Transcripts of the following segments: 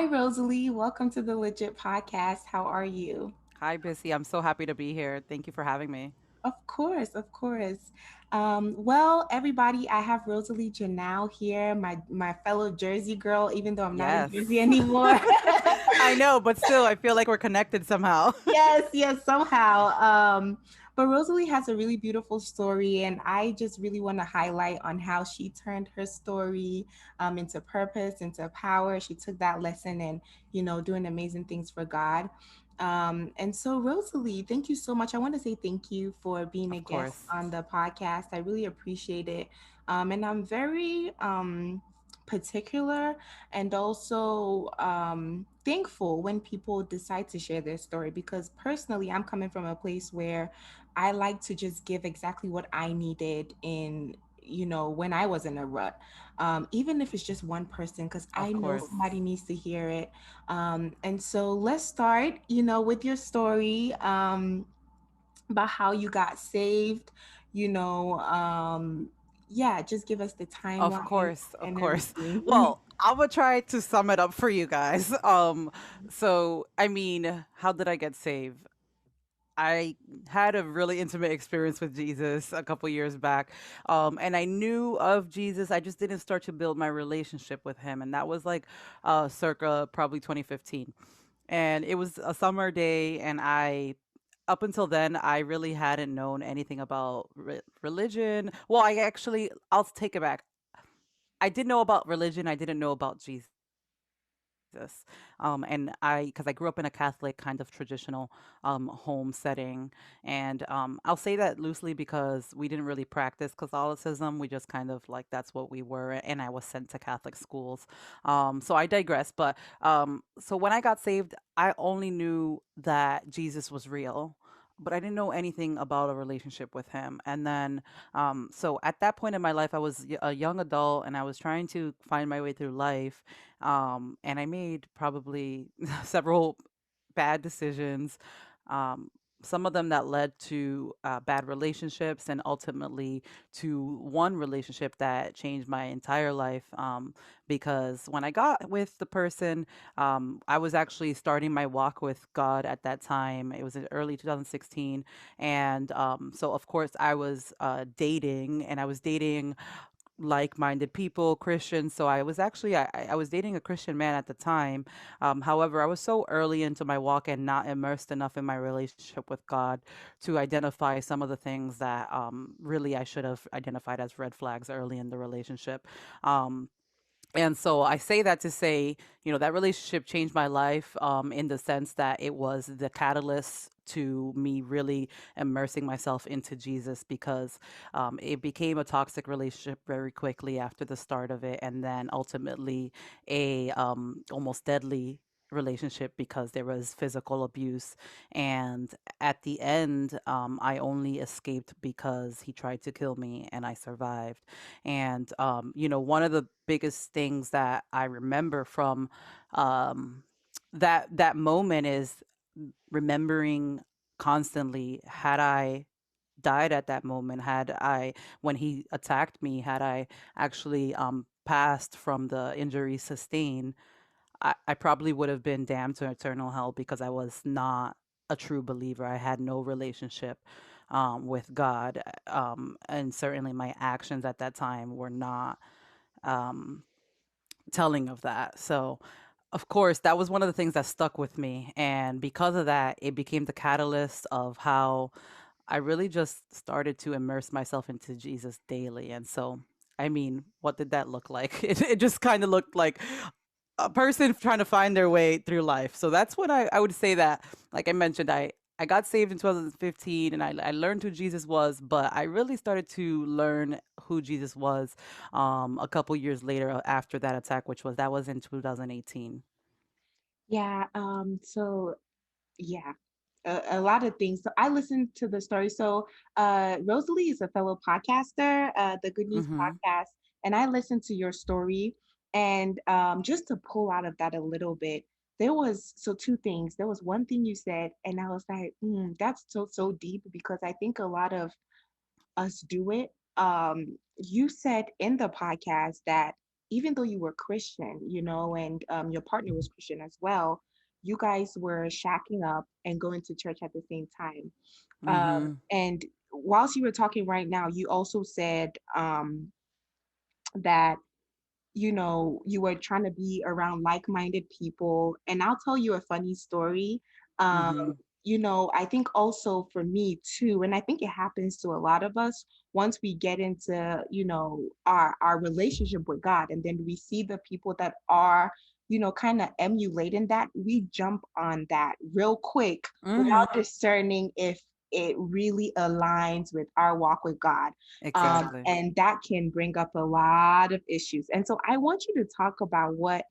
Hi, Rosalie. Welcome to the Legit Podcast. How are you? Hi, Bisi. I'm so happy to be here. Thank you for having me. Of course, of course. Well, everybody, I have Rosalie Genao here, my fellow Jersey girl, even though I'm not in Jersey Yes. anymore. I know, but still, I feel like we're connected somehow. Yes, yes, somehow. But Rosalie has a really beautiful story, and I just really want to highlight on how she turned her story into purpose, into power. She took that lesson and, doing amazing things for God. And so, Rosalie, thank you so much. I want to say thank you for being a Of guest course. on the podcast. I really appreciate it. And I'm very particular and also thankful when people decide to share their story because personally I'm coming from a place where I like to just give exactly what I needed in when I was in a rut, even if it's just one person, because I Of know course. somebody needs to hear it. And so let's start with your story, about how you got saved, you know yeah, just give us the Of timeline course. Of and course. everything. Well, I will try to sum it up for you guys. How did I get saved? I had a really intimate experience with Jesus a couple years back. And I knew of Jesus. I just didn't start to build my relationship with him. And that was like circa probably 2015. And it was a summer day, and up until then, I really hadn't known anything about religion. Well, I'll take it back. I did know about religion. I didn't know about Jesus. Because I grew up in a Catholic kind of traditional home setting. And I'll say that loosely because we didn't really practice Catholicism. We just kind of like that's what we were. And I was sent to Catholic schools. So I digress. So when I got saved, I only knew that Jesus was real. But I didn't know anything about a relationship with him. And then, so at that point in my life, I was a young adult and I was trying to find my way through life, and I made probably several bad decisions. Um, some of them that led to bad relationships, and ultimately to one relationship that changed my entire life. Because when I got with the person, I was actually starting my walk with God at that time. It was in early 2016. And so, of course, I was dating, and I was dating like-minded people, Christians. So I was dating a Christian man at the time. However, I was so early into my walk and not immersed enough in my relationship with God to identify some of the things that really I should have identified as red flags early in the relationship. Um, and so I say that to say, that relationship changed my life, in the sense that it was the catalyst to me really immersing myself into Jesus, because it became a toxic relationship very quickly after the start of it. And then ultimately a almost deadly relationship because there was physical abuse. And at the end, I only escaped because he tried to kill me and I survived. And one of the biggest things that I remember from um, that moment is remembering constantly, had I died at that moment, had I, when he attacked me, had I actually passed from the injuries sustained, I probably would have been damned to eternal hell because I was not a true believer. I had no relationship with God. And certainly my actions at that time were not um, telling of that. So, of course, that was one of the things that stuck with me. And because of that, it became the catalyst of how I really just started to immerse myself into Jesus daily. And so, I mean, what did that look like? It just kind of looked like a person trying to find their way through life. So that's what I would say that, like I mentioned, I got saved in 2015 and I learned who Jesus was, but I really started to learn who Jesus was a couple years later after that attack, that was in 2018. Yeah, so yeah, a lot of things. So I listened to the story. So Rosalie is a fellow podcaster, the Good News Mm-hmm. podcast, and I listened to your story. And just to pull out of that a little bit, there was so two things. There was one thing you said, and I was like, that's so deep because I think a lot of us do it. You said in the podcast that even though you were Christian, and your partner was Christian as well, you guys were shacking up and going to church at the same time. Mhm. And whilst you were talking right now, you also said that you were trying to be around like-minded people. And I'll tell you a funny story. um Mhm. I think also for me too, and I think it happens to a lot of us, once we get into our relationship with God, and then we see the people that are kind of emulating that, we jump on that real quick Mhm. without discerning if it really aligns with our walk with God. Exactly. And that can bring up a lot of issues. And so I want you to talk about what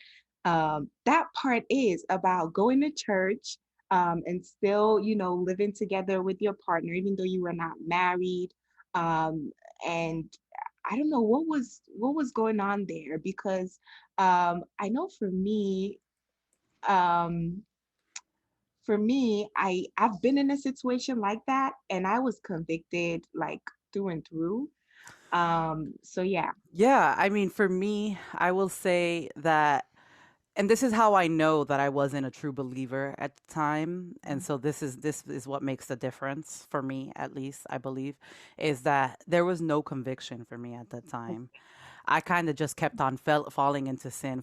that part is about going to church, and still, living together with your partner, even though you were not married. Um, and I don't know what was going on there, because I know um, for me, I've been in a situation like that, and I was convicted like through and through. So yeah. Yeah, I mean, for me, I will say that, and this is how I know that I wasn't a true believer at the time. And so this is what makes the difference for me, at least I believe, is that there was no conviction for me at the time. I kind of just kept on falling into sin,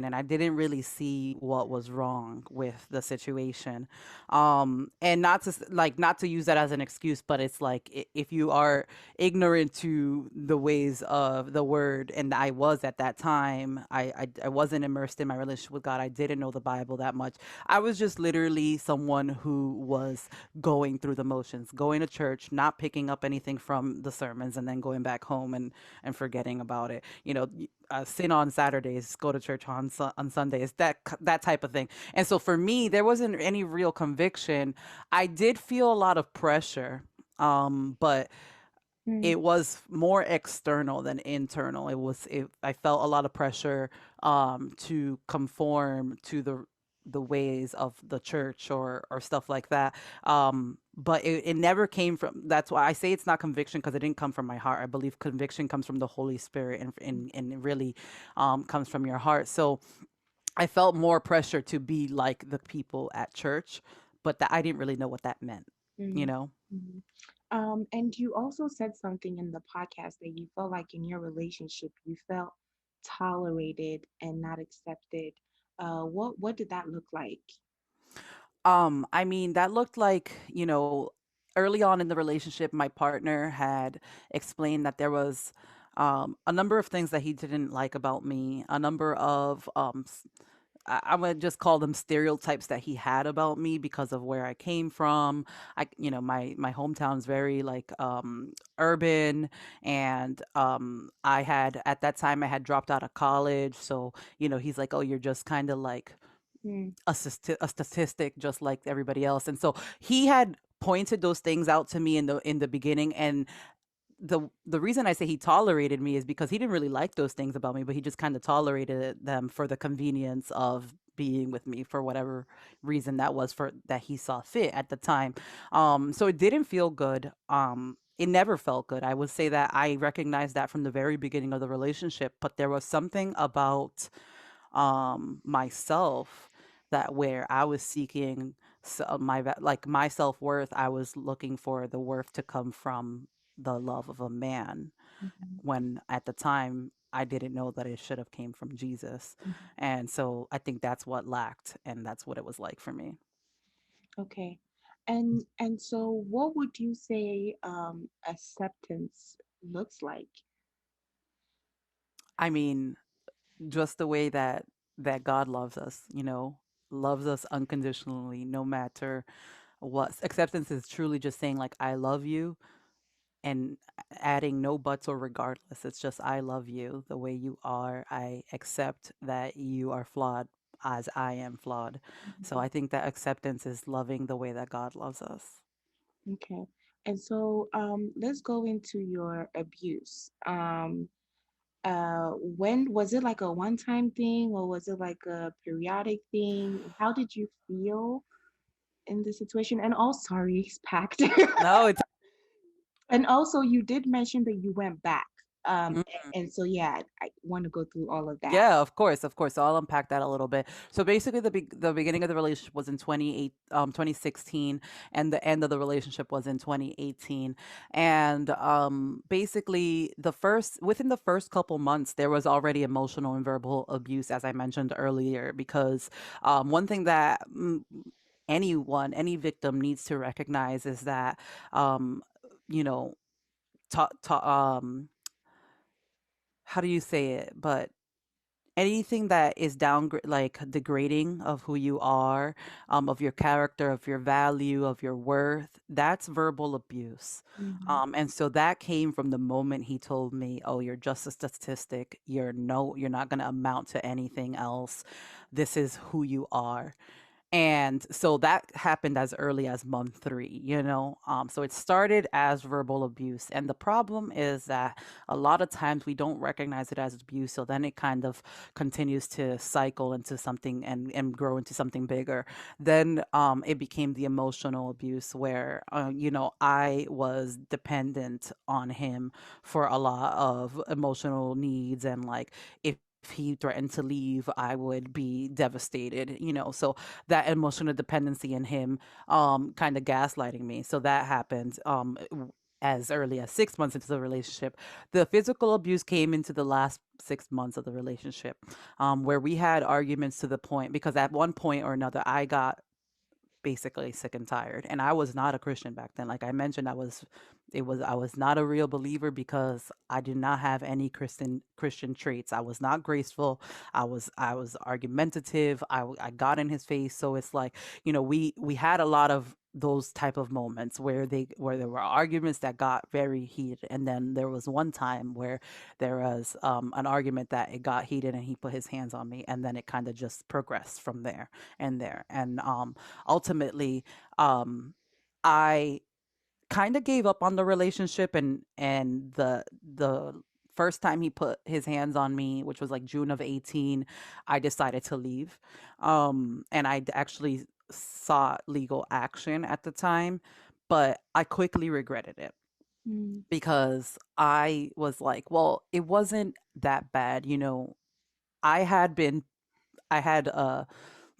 and I didn't really see what was wrong with the situation. And not to use that as an excuse, but it's like, if you are ignorant to the ways of the word, and I was at that time, I wasn't immersed in my relationship with God. I didn't know the Bible that much. I was just literally someone who was going through the motions, going to church, not picking up anything from the sermons, and then going back home and forgetting about it. Sin on Saturdays, go to church on Sundays, that type of thing. And so for me, there wasn't any real conviction. I did feel a lot of pressure, but Mm, it was more external than internal. I felt a lot of pressure to conform to the ways of the church, or stuff like that. But it never came from. That's why I say it's not conviction, because it didn't come from my heart. I believe conviction comes from the Holy Spirit, and it really comes from your heart. So I felt more pressure to be like the people at church, but that I didn't really know what that meant. You mm, know. mm. And you also said something in the podcast that you felt like in your relationship you felt tolerated and not accepted. What did that look like? I mean, that looked like, early on in the relationship, my partner had explained that there was a number of things that he didn't like about me, a number of I'm gonna just call them stereotypes that he had about me because of where I came from. My hometown's very like urban, and I had at that time I had dropped out of college, so he's like, "Oh, you're just kind of like Mm, a statistic just like everybody else." And so he had pointed those things out to me in the beginning. And the reason I say he tolerated me is because he didn't really like those things about me, but he just kind of tolerated them for the convenience of being with me, for whatever reason that was, for that he saw fit at the time. So it didn't feel good. It never felt good. I would say that I recognized that from the very beginning of the relationship, but there was something about myself, that where I was seeking like my self-worth. I was looking for the worth to come from the love of a man, mhm, when at the time I didn't know that it should have came from Jesus. mhm. And so I think that's what lacked, and that's what it was like for me. Okay. And so what would you say acceptance looks like? I mean, just the way that God loves us, loves us unconditionally, no matter what. Acceptance is truly just saying, like, I love you, and adding no buts or regardless. It's just, I love you the way you are. I accept that you are flawed as I am flawed. So Mhm. I think that acceptance is loving the way that God loves us. Okay. And so let's go into your abuse. When was it, like a one-time thing, or was it like a periodic thing? How did you feel in the situation? And also, sorry, it's packed. No, it's And also, you did mention that you went back. And so yeah, I want to go through all of that. Yeah, of course, of course. So I'll unpack that a little bit. So basically, the beginning of the relationship was in 2016, and the end of the relationship was in 2018. And basically, the first within the first couple months, there was already emotional and verbal abuse, as I mentioned earlier. Because one thing that any victim needs to recognize is that um, you know, how do you say it? But anything that is like degrading of who you are, of your character, of your value, of your worth, that's verbal abuse. Mhm. And so that came from the moment he told me, oh, you're just a statistic, you're not going to amount to anything else, this is who you are. And so that happened as early as month 3, you know? So it started as verbal abuse. And the problem is that a lot of times we don't recognize it as abuse. So then it kind of continues to cycle into something and grow into something bigger. Then it became the emotional abuse where, I was dependent on him for a lot of emotional needs. And like, if he threatened to leave, I would be devastated, so that emotional dependency in him kind of gaslighting me. So that happened as early as 6 months into the relationship. The physical abuse came into the last 6 months of the relationship, where we had arguments to the point, because at one point or another, I got basically sick and tired. And I was not a Christian back then. Like I mentioned, I was not a real believer because I did not have any Christian traits. I was not graceful. I was argumentative. I got in his face. So it's like, we had a lot of those type of moments where there were arguments that got very heated. And then there was one time where there was an argument that it got heated and he put his hands on me, and then it kind of just progressed from there. And ultimately, um, I kind of gave up on the relationship, and the first time he put his hands on me, which was like June of 18, I decided to leave. And I actually sought legal action at the time, but I quickly regretted it Mm. because I was like, well, it wasn't that bad, I had been I had a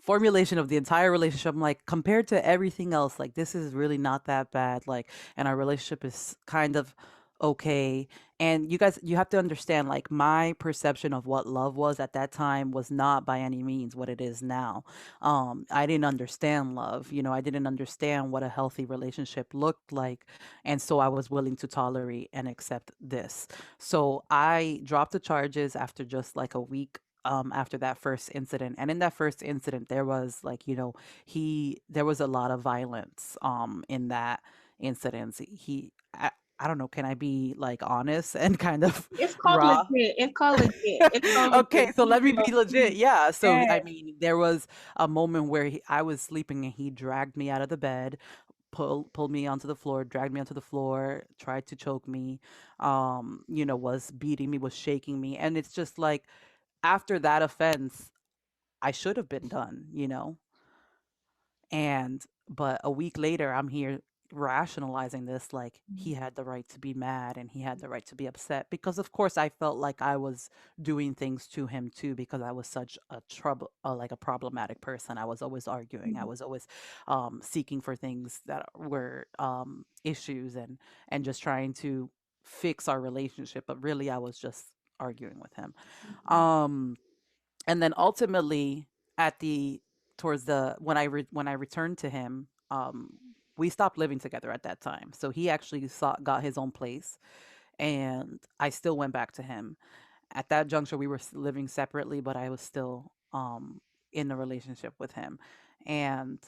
formulation of the entire relationship. I'm like, compared to everything else, like this is really not that bad. Like, and our relationship is kind of okay. And you have to understand, like, my perception of what love was at that time was not by any means what it is now. I didn't understand love. I didn't understand what a healthy relationship looked like. And so I was willing to tolerate and accept this. So I dropped the charges after just like a week after that first incident. And in that first incident, there was like, there was a lot of violence in that incident. I don't know, can I be like honest and kind of It's called raw? legit. It's called legit. It's called Okay, legit. so Be let me real. be legit. Please. Yeah. So, Yeah. I mean, there was a moment where I was sleeping and he dragged me out of the bed, pulled me onto the floor, dragged me onto the floor, tried to choke me, was beating me, was shaking me. And it's just like, after that offense, I should have been done. And but a week later, I'm here rationalizing this like he had the right to be mad and he had the right to be upset, because of course I felt like I was doing things to him too, because I was such a trouble like a problematic person. I was always arguing. I Mhm. was always seeking for things that were issues, and just trying to fix our relationship, but really I was just arguing with him. Um and then ultimately, at the towards the when I returned to him, we stopped living together at that time, so he actually got his own place, and I still went back to him. At that juncture, we were living separately, but I was still in a relationship with him. And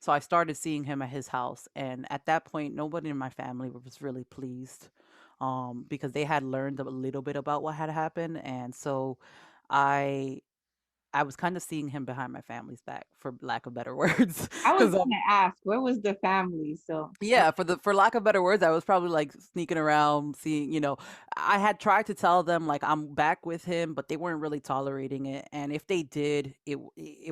so I started seeing him at his house, and at that point nobody in my family was really pleased, because they had learned a little bit about what had happened. And so I I was kind of seeing him behind my family's back, for lack of better words, I was because gonna ask, where was the family? So yeah, for lack of better words, I was probably like sneaking around, seeing. I had tried to tell them like I'm back with him, but they weren't really tolerating it. And if they did, it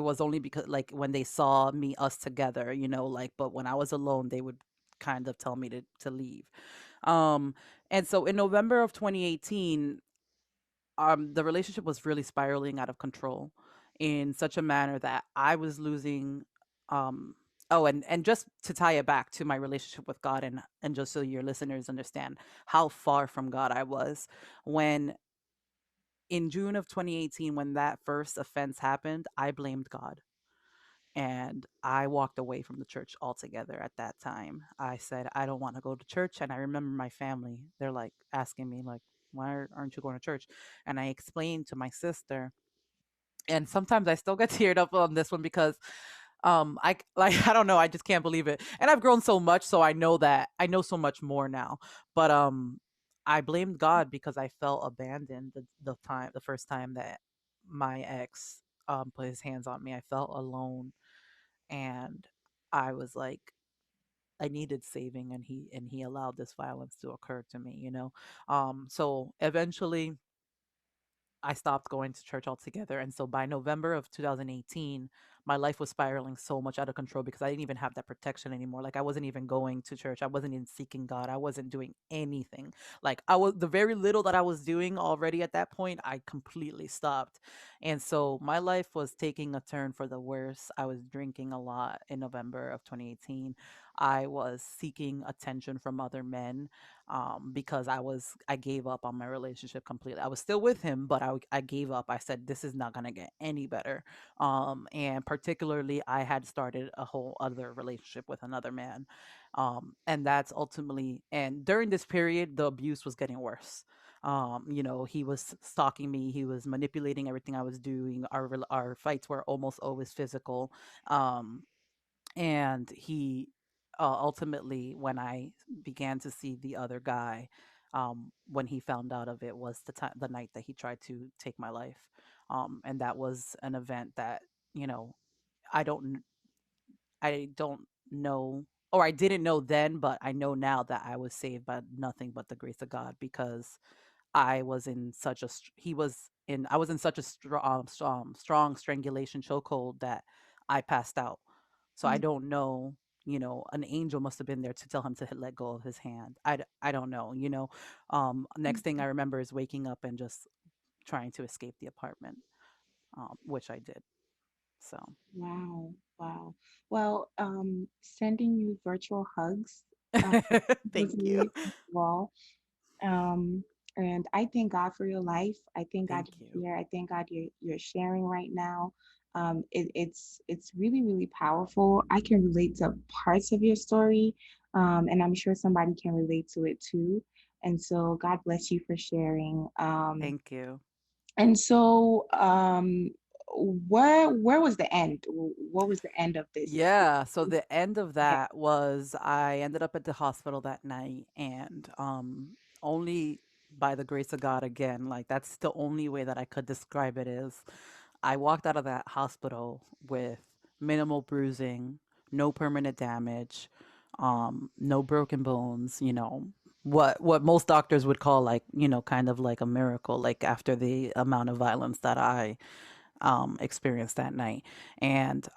was only because like when they saw us together, like. But when I was alone, they would kind of tell me to leave. Um, And so in November of 2018, the relationship was really spiraling out of control in such a manner that I was losing um oh, and just to tie it back to my relationship with God, and just so your listeners understand how far from God I was, when in June of 2018, when that first offense happened, I blamed God. And I walked away from the church altogether at that time. I said, I don't want to go to church. And I remember my family, they're like asking me, like, why aren't you going to church? And I explained to my sister, and sometimes I still get teared up on this one because I like I don't know, I just can't believe it. And I've grown so much, so I know so much more now. But I blamed God because I felt abandoned the first time that my ex put his hands on me. I felt alone, and I was like, I needed saving, and he allowed this violence to occur to me, you know. So eventually I stopped going to church altogether. And so by November of 2018, my life was spiraling so much out of control because I didn't even have that protection anymore. Like, I wasn't even going to church. I wasn't even seeking God. I wasn't doing anything. Like, I was, the very little that I was doing already at that point, I completely stopped. And so my life was taking a turn for the worse. I was drinking a lot in November of 2018. I was seeking attention from other men, because I gave up on my relationship completely. I was still with him, but I gave up. I said this is not gonna get any better. And particularly, I had started a whole other relationship with another man, and that's ultimately, and during this period, the abuse was getting worse. You know, he was stalking me. He was manipulating everything I was doing. Our fights were almost always physical. Um, and he ultimately, when I began to see the other guy, when he found out of it, was the night that he tried to take my life. And that was an event that, you know, i don't I don't know, or I didn't know then, but I know now that I was saved by nothing but the grace of God, because I was in such a he was in I was in such a strong strangulation chokehold that I passed out. So I Mm. don't know, you know, an angel must have been there to tell him to let go of his hand. I don't know, you know. Next thing I remember is waking up and just trying to escape the apartment, which I did. So Wow, wow. Well, sending you virtual hugs, uh, thank you. Rosalie, as well. Um, and I thank God for your life. I thank God Thank you. you're here. I thank God you're sharing right now. It's really, really powerful. I can relate to parts of your story, and I'm sure somebody can relate to it too. And so God bless you for sharing. Thank you. And so where was the end? What was the end of this? Yeah, so the end of that was I ended up at the hospital that night, and only by the grace of God, again, like that's the only way that I could describe it, is I walked out of that hospital with minimal bruising, no permanent damage, no broken bones, you know, what most doctors would call, like, you know, kind of like a miracle, like after the amount of violence that I experienced that night. And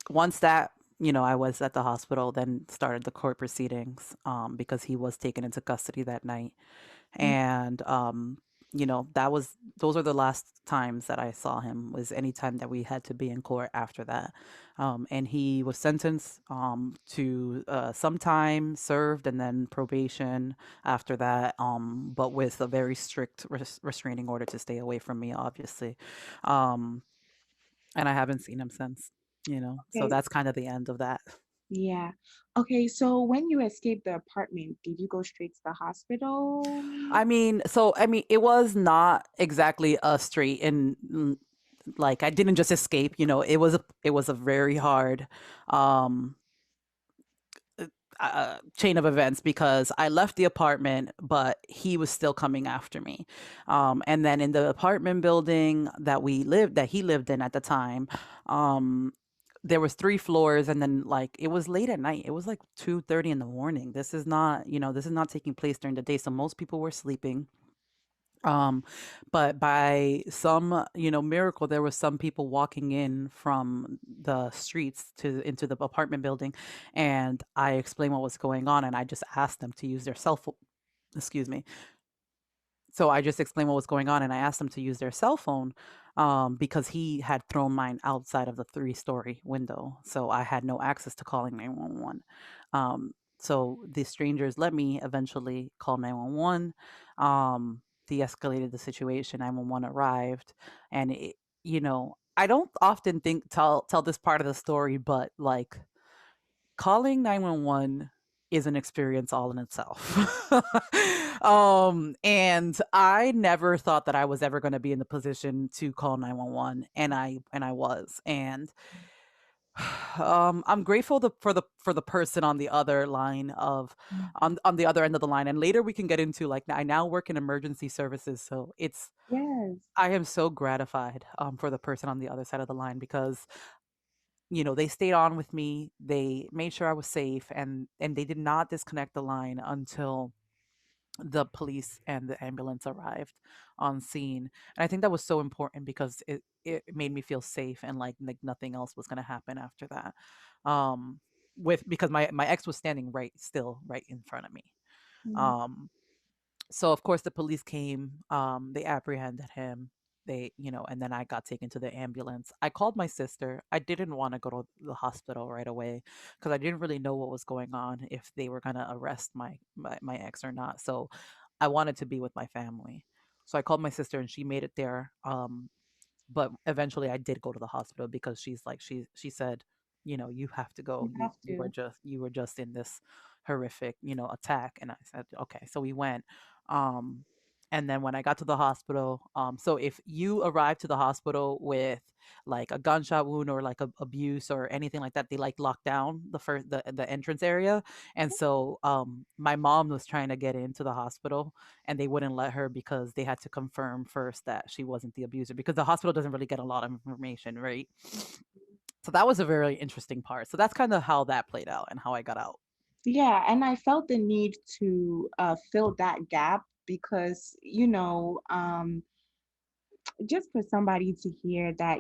once that, you know, I was at the hospital, then started the court proceedings, because he was taken into custody that night. And you know, those are the last times that I saw him, was any time that we had to be in court after that. And he was sentenced to some time served, and then probation after that, but with a very strict restraining order to stay away from me, obviously. um, and I haven't seen him since, you know. So Okay, that's kind of the end of that. yeah. Okay, so when you escaped the apartment, did you go straight to the hospital? I mean, it was not exactly a straight and like I didn't just escape. You know, it was a very hard um chain of events, because I left the apartment, but he was still coming after me. And then in the apartment building that he lived in at the time, um, there was 3 floors, and then like it was late at night. It was like 2:30 in the morning. This is not, you know, this is not taking place during the day, so most people were sleeping. um but by some, you know, miracle, there was some people walking in from the streets to into the apartment building, and I explained what was going on, and I just asked them to use their Excuse me. So I just explained what was going on, and I asked them to use their cell phone, because he had thrown mine outside of the three-story window. So I had no access to calling 911. So the strangers let me eventually call 911, de escalated the situation. 911 arrived. And, I don't often tell this part of the story, but like, calling 911 is an experience all in itself. And I never thought that I was ever going to be in the position to call 911, and I was. And I'm grateful for the person on the other line of on the other end of the line. And later we can get into, like, I now work in emergency services, so it's Yes. I am so gratified for the person on the other side of the line, because they stayed on with me. They made sure I was safe, and they did not disconnect the line until the police and the ambulance arrived on scene. And I think that was so important, because it made me feel safe, and like nothing else was going to happen after that. Um with Because my ex was standing right in front of me. Mm. Um so of course the police came, they apprehended him. And then I got taken to the ambulance. I called my sister. I didn't want to go to the hospital right away, because I didn't really know what was going on, if they were going to arrest my ex or not. So I wanted to be with my family. So I called my sister, and she made it there. But eventually I did go to the hospital, because she said, you have to go. You you have you were to. just you were just in this horrific, attack. And I said, okay. So we went. um and then when I got to the hospital, so if you arrive to the hospital with like a gunshot wound, or like abuse or anything like that, they like lock down the entrance area. And so my mom was trying to get into the hospital, and they wouldn't let her, because they had to confirm first that she wasn't the abuser, because the hospital doesn't really get a lot of information, right? So that was a very interesting part. So that's kind of how that played out and how I got out. Yeah, and I felt the need to fill that gap because, just for somebody to hear that,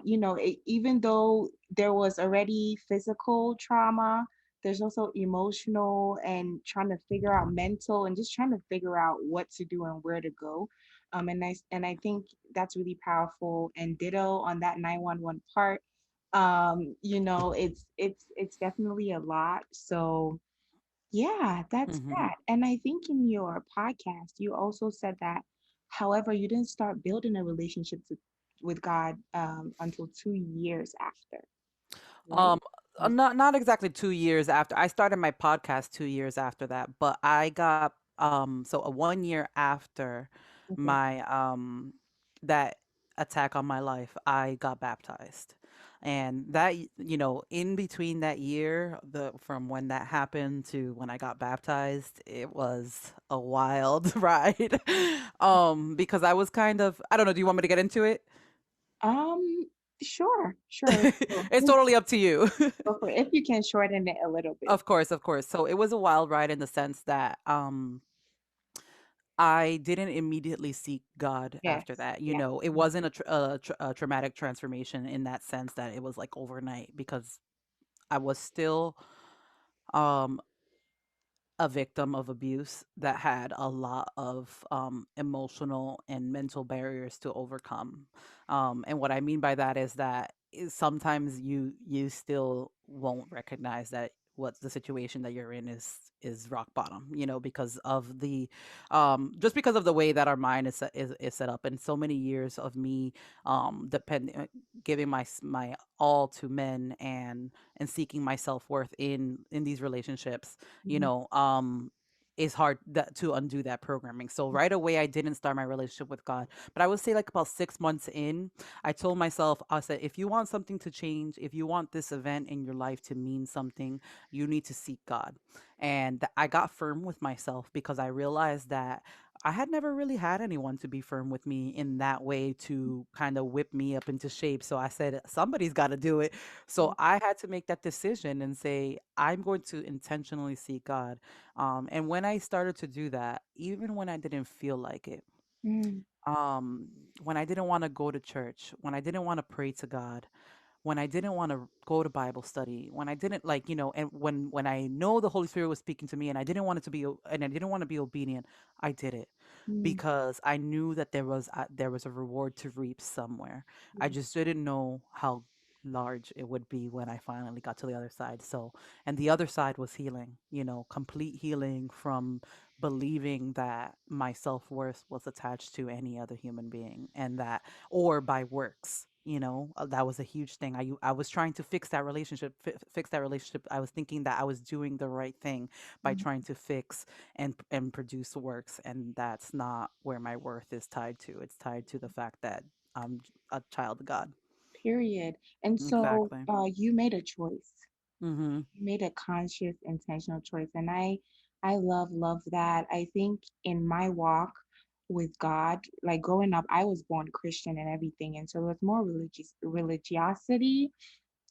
even though there was already physical trauma, there's also emotional and trying to figure out mental and just trying to figure out what to do and where to go. And I think that's really powerful. And ditto on that 911 part. It's definitely a lot. So yeah, that's Hmm. that. And I think in your podcast, you also said that, however, you didn't start building a relationship with God until 2 years after, right? Um, not exactly 2 years after. I started my podcast 2 years after that, but I got so a 1 year after Okay. my that attack on my life, I got baptized. And in between that year, the from when that happened to when I got baptized, it was a wild ride. Because I was kind of, I don't know, do you want me to get into it? Um, sure, sure. Let's go. It's totally up to you. Go for it. If you can shorten it a little bit. Of course, of course. So it was a wild ride, in the sense that I didn't immediately seek God Yes. after that. Yeah. It wasn't a traumatic transformation, in that sense that it was like overnight, because I was still um a victim of abuse that had a lot of emotional and mental barriers to overcome. And what I mean by that is that sometimes you still won't recognize that what the situation that you're in is rock bottom, because of the just because of the way that our mind is set up. And so many years of me giving my all to men, and seeking my self-worth in these relationships, you Mhm. know um is hard to undo that programming. So right away I didn't start my relationship with God. But I would say, like, about 6 months in, I told myself, I said, if you want something to change, if you want this event in your life to mean something, you need to seek God. And I got firm with myself, because I realized that I had never really had anyone to be firm with me in that way, to kind of whip me up into shape. So I said, somebody's got to do it. So I had to make that decision and say, I'm going to intentionally seek God. And when I started to do that, even when I didn't feel like it, Mm. um, when I didn't want to go to church, when I didn't want to pray to God, when I didn't want to go to Bible study, when I didn't like, and when I know the Holy Spirit was speaking to me and I didn't want it to be and I didn't want to be obedient, I did it Mm, because I knew that there was a reward to reap somewhere. I yeah. just didn't know how large it would be when I finally got to the other side. So, and the other side was healing, complete healing from believing that my self-worth was attached to any other human being and that or by works. That was a huge thing. I was trying to fix that relationship, fix that relationship. I was thinking that I was doing the right thing by Mhm. trying to fix and produce works, and that's not where my worth is tied to. It's tied to the fact that I'm a child of God. Period. And so Exactly. you made a choice. Mhm. You made a conscious, intentional choice. And I love that. I think in my walk with God, like growing up, I was born Christian and everything. And so it was more religiosity,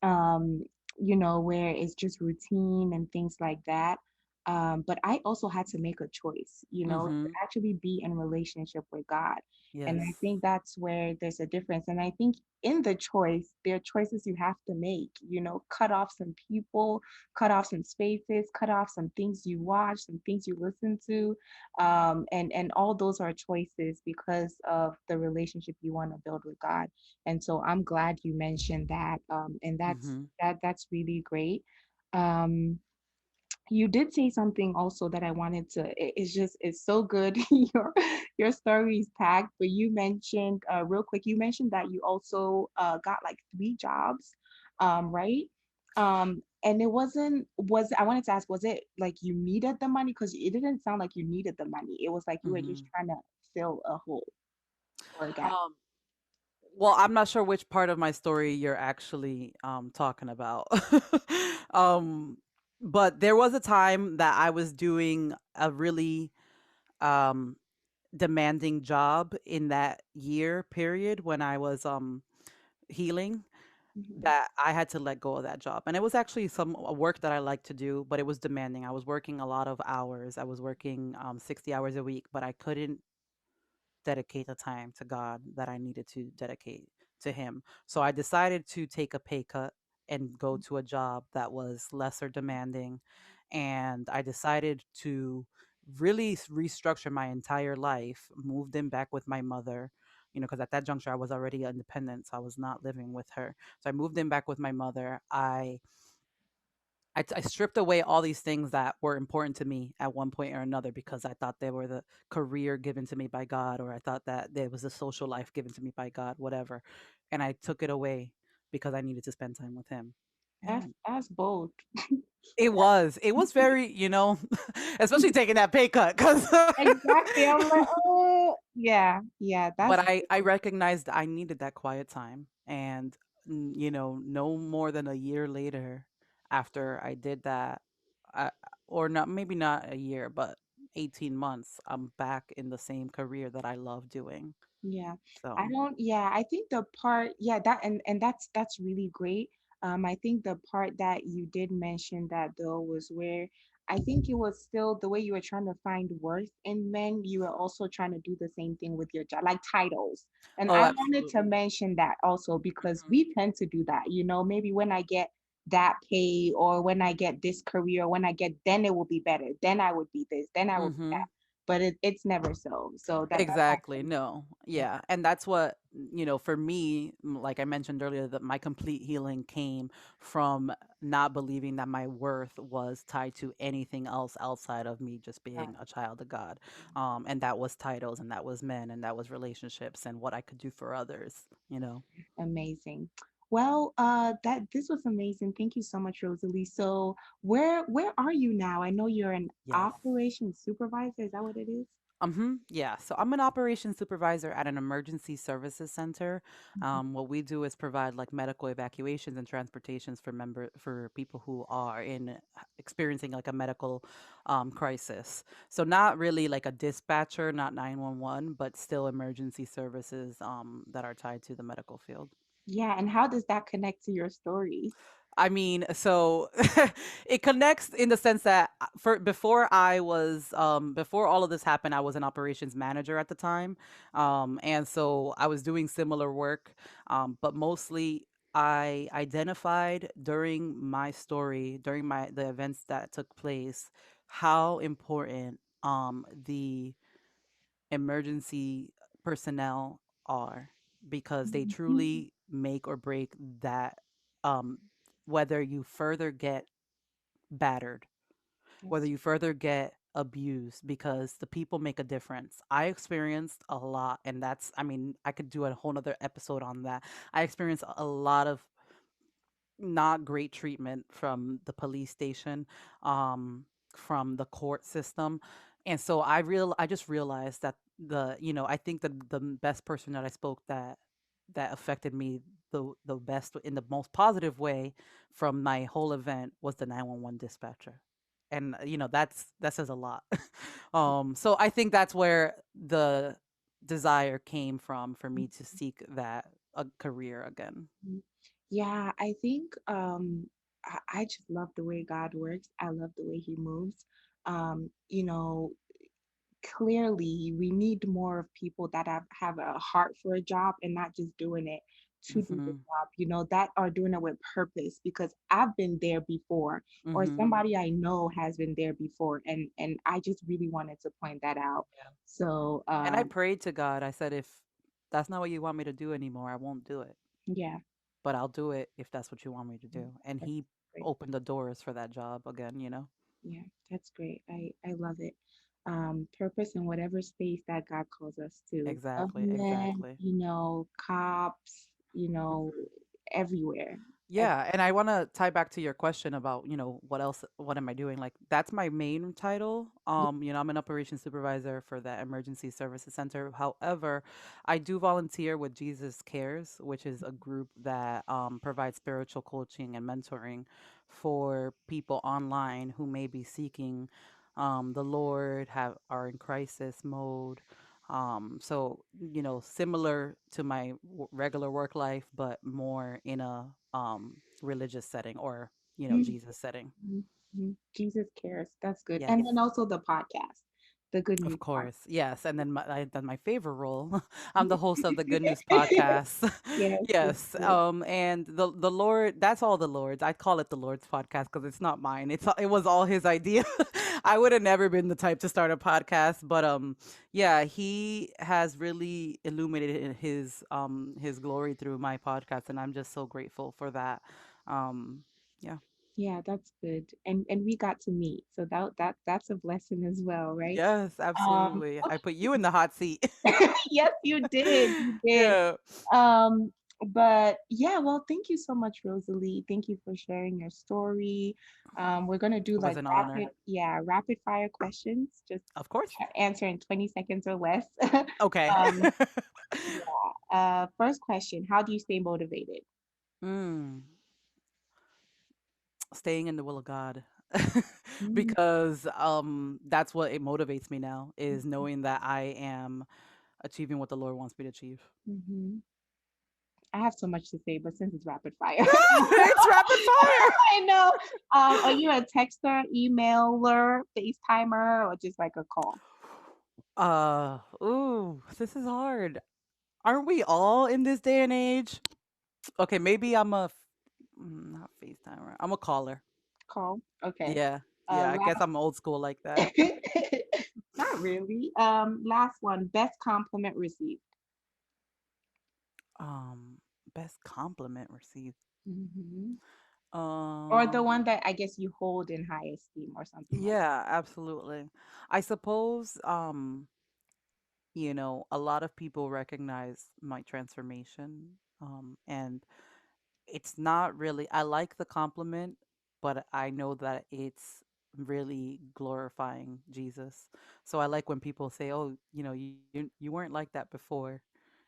um, where it's just routine and things like that. But I also had to make a choice, to Mhm. actually be in relationship with God. And I Yes. think that's where there's a difference. And I think in the choice, there are choices you have to make, cut off some people, cut off some spaces, cut off some things you watch, some things you listen to. And all those are choices because of the relationship you want to build with God. And so I'm glad you mentioned that. And Mhm. that's really great. Um, you did say something also that I wanted to. It's just it's so good. Your story is packed. But you mentioned real quick. You mentioned that you also got like 3 jobs, right? And it wasn't was I wanted to ask, was it like you needed the money? Because it didn't sound like you needed the money. It was like you were just Mhm. trying to fill a hole or a gap. Um well, I'm not sure which part of my story you're actually talking about. um but there was a time that I was doing a really um demanding job in that year period when I was healing, Mhm. that I had to let go of that job. And it was actually some a work that I like to do, but it was demanding. I was working a lot of hours. I was working 60 hours a week, but I couldn't dedicate the time to God that I needed to dedicate to Him. So I decided to take a pay cut and go to a job that was lesser demanding. And I decided to really restructure my entire life, moved in back with my mother. Because at that juncture I was already independent, so I was not living with her. So I moved in back with my mother. I stripped away all these things that were important to me at one point or another because I thought they were the career given to me by God, or I thought that there was a social life given to me by God, whatever. And I took it away because I needed to spend time with Him. And That's bold. it was very, especially taking that pay cut because Exactly. I'm like, oh, yeah, yeah, but that's I recognized I needed that quiet time. And, no more than a year later after I did that, I, or not, maybe not a year, but 18 months, I'm back in the same career that I love doing. yeah. I So, don't yeah, I think the part yeah, that and that's really great. I think the part that you did mention that though was where I think it was still the way you were trying to find worth in men, you were also trying to do the same thing with your job, like titles. And oh, I wanted to absolutely. mention that also because Mhm. we tend to do that, maybe when I get that pay or when I get this career, when I get then it will be better. Then I would be this, then I would be that. Mhm. But it's never so. So that Exactly. actually No. yeah. Yeah. And that's what, for me, like I mentioned earlier, that my complete healing came from not believing that my worth was tied to anything else outside of me just Got being a child of God. And that was titles, and that was men, and that was relationships, and what I could do for others. Amazing. Well, that this was amazing. Thank you so much, Rosalie. So, where are you now? I know you're an Yes. operations supervisor. Is that what it is? Yeah. So I'm an operations supervisor at an emergency services center. Mhm. What we do is provide like medical evacuations and transportations for people who are experiencing like a medical crisis. So not really like a dispatcher, not 911, but still emergency services that are tied to the medical field. Yeah, and how does that connect to your story? I mean, so it connects in the sense that for before all of this happened, I was an operations manager at the time. And so I was doing similar work, but mostly I identified during my story, during my the events that took place, how important the emergency personnel are, because they Mhm. truly make or break that, um whether you further get battered, whether That's you further get abused, because the people make a difference. I experienced a lot, and that's, I mean, I could do a whole nother episode on that. I experienced a lot of not great treatment from the police station, um, from the court system. And so I just realized that I think the best person that I spoke that affected me the best in the most positive way from my whole event was the 911 dispatcher. And that says a lot. So I think that's where the desire came from for me to seek that a career again. Mhm. Yeah, I think I just love the way God works. I love the way he moves. You know, clearly we need more of people that have a heart for a job and not just doing it to do the Mhm. job, that are doing it with purpose, because I've been there before, or Mhm. somebody I know has been there before, and I just really wanted to point that out. Yeah. So And I prayed to God. I said, if that's not what you want me to do anymore, I won't do it. yeah, But I'll do it if that's what you want me to mm, do. And that's he great. opened the doors for that job again. Yeah, that's great. I love it. Purpose in whatever space that God calls us to. Exactly, Government, exactly. cops, everywhere. Yeah, and I want to tie back to your question about, what else, what am I doing? Like, that's my main title. I'm an operations supervisor for the Emergency Services Center. However, I do volunteer with Jesus Cares, which is a group that provides spiritual coaching and mentoring for people online who may be seeking the Lord, have are in crisis mode. So, similar to my regular work life, but more in a religious setting, or, Mhm, Jesus setting. mhm, mhm. Jesus cares. That's good. Yes. And then also the podcast, the Good Of News podcast. course, yes, and then my favorite role, I'm the host of the Good News podcast. Yes, yes, Yes, yes. and the Lord, that's all the Lord's. I call it the Lord's podcast because it's not mine. It was all His idea. I would have never been the type to start a podcast, but yeah, He has really illuminated His glory through my podcast, and I'm just so grateful for that. Um, yeah. Yeah, that's good. And we got to meet. So that's a blessing as well, right? Yes, Um, absolutely. I put you in the hot seat. yes, you did. You did. Yeah. Um, but yeah, well, thank you so much, Rosalie. Thank you for sharing your story. We're gonna do It was like an honor. rapid fire questions. Just Of course. answer in 20 seconds or less. Okay. um, yeah. First question, how do you stay motivated? mm, Staying in the will of God. Mm-hmm. Because that's what it motivates me now, is knowing that I am achieving what the Lord wants me to achieve. Mm-hmm. I have so much to say, but since it's rapid fire, It's rapid fire. I know. Are you a texter, emailer, FaceTimer, or just like a call? This is hard. Aren't we all in this day and age? Okay, maybe not FaceTimer. I'm a caller. Call. Okay. Yeah. Yeah, I guess Last. I'm old school like that. Not really. Last one. Best compliment received. Um, Best compliment received. Hmm. Or the Um, one that I guess you hold in high esteem or something like yeah, absolutely. I suppose, a lot of people recognize my transformation. And it's not really, I like the compliment, but I know that it's really glorifying Jesus. So I like when people say, "Oh, you weren't like that before."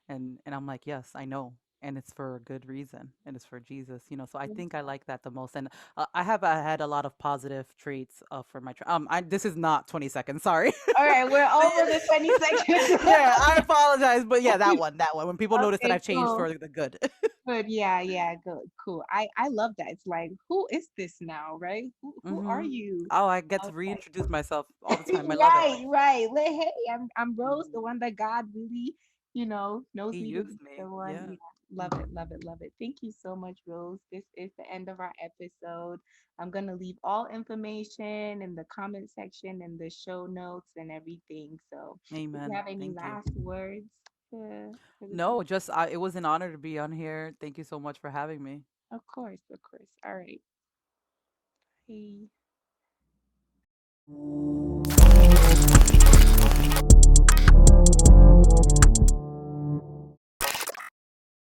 And I'm like, "Yes, I know." And it's for a good reason, and it's for Jesus. So I that. think I like that the most. And I had a lot of positive traits for my this is not 20 seconds, sorry. All right, we're over the 20 seconds. Yeah, I apologize, but yeah, that one when people notice that Okay, I've changed cool. for the good. Good. Yeah, yeah, good. Cool. I love that. It's like, who is this now, right? Who are Mhm. you? Oh, I get to Okay. reintroduce myself all the time. I love it. Right, right. Like, hey, I'm Rose, the Mhm. one that God really, knows He me to used be the me. one. Yeah. Yeah. Love it, love it, love it. Thank you so much, Rose. This is the end of our episode. I'm going to leave all information in the comment section and the show notes and everything. So if you Amen. have any Thank you. last words for the No, people, just it was an honor to be on here. Thank you so much for having me. of course, of course. All right. Bye.